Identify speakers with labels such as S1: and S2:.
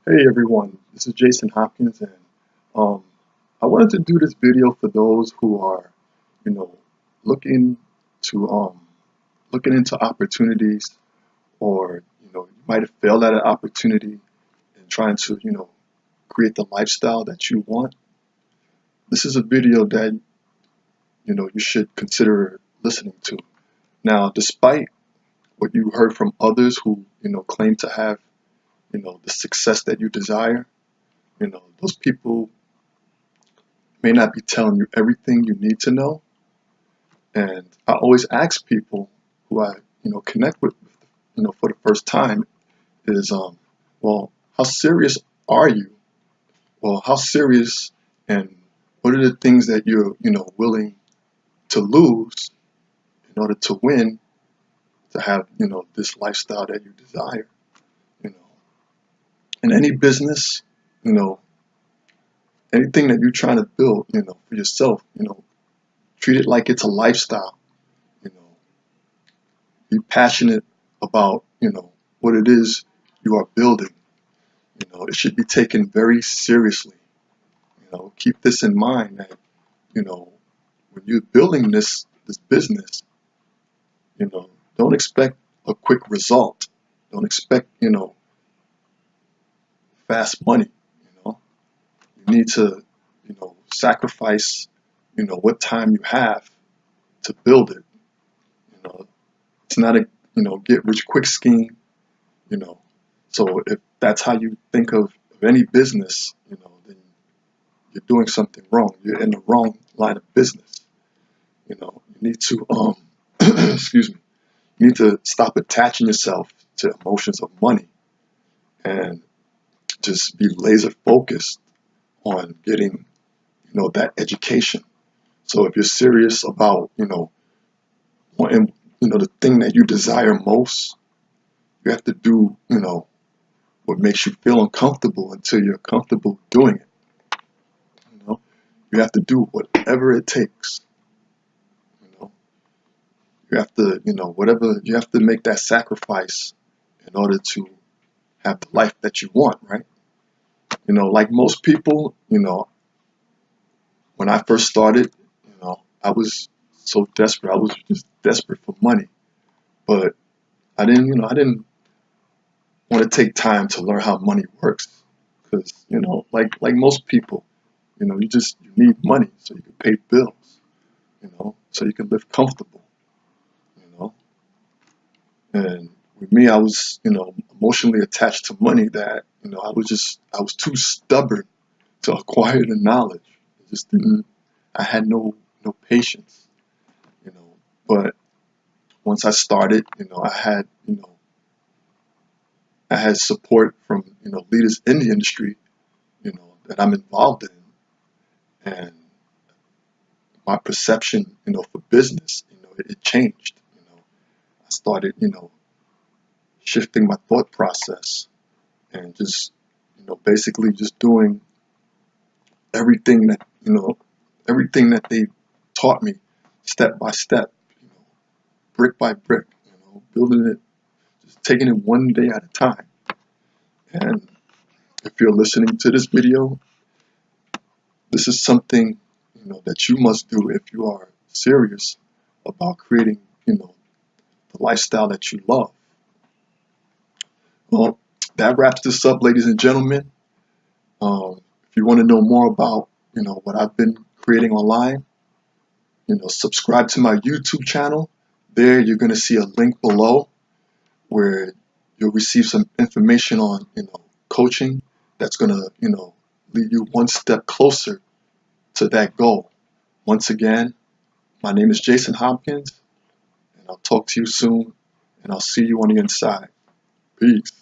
S1: Hey everyone, this is Jason Hopkins, and um, I wanted to do this video for those who are, you know, looking to looking into opportunities, or you might have failed at an opportunity and trying to, create the lifestyle that you want. This is a video that you should consider listening to. Now, despite what you heard from others who claim to have the success that you desire, those people may not be telling you everything you need to know. And I always ask people who I, connect with, for the first time is, well, how serious are you? Well, how serious, and what are the things that you're, willing to lose in order to win, to have, this lifestyle that you desire, you know. In any business, you know, anything that you're trying to build, for yourself, treat it like it's a lifestyle, you know. Be passionate about, what it is you are building. It should be taken very seriously. Keep this in mind that, when you're building this business, don't expect a quick result. Don't expect, fast money. You need to, sacrifice, what time you have to build it. It's not a, get rich quick scheme. you know. So if that's how you think of any business, then you're doing something wrong. You're in the wrong line of business. You need to excuse me. You need to stop attaching yourself to emotions of money and just be laser focused on getting, that education. So if you're serious about, wanting, the thing that you desire most, you have to do, what makes you feel uncomfortable until you're comfortable doing it. You know, you have to do whatever it takes. You know, you have to, whatever you have to make that sacrifice in order to have the life that you want, right? Like most people, when I first started, I was so desperate. I was just desperate for money, but I didn't want to take time to learn how money works, because, like most people, you need money so you can pay bills, so you can live comfortable, you know. And with me, I was, emotionally attached to money that, I was too stubborn to acquire the knowledge. I just didn't, I had no patience, you know. But once I started, I had support from, leaders in the industry, that I'm involved in, and my perception, for business, it changed. I started, shifting my thought process and just, basically just doing everything that, everything that they taught me step by step, brick by brick, building it, just taking it one day at a time. And if you're listening to this video, this is something, that you must do if you are serious about creating, the lifestyle that you love. Well, that wraps this up, ladies and gentlemen. If you want to know more about, what I've been creating online, subscribe to my YouTube channel. There, you're going to see a link below where you'll receive some information on, coaching that's going to, lead you one step closer to that goal. Once again, my name is Jason Hopkins, and I'll talk to you soon, and I'll see you on the inside. Peace.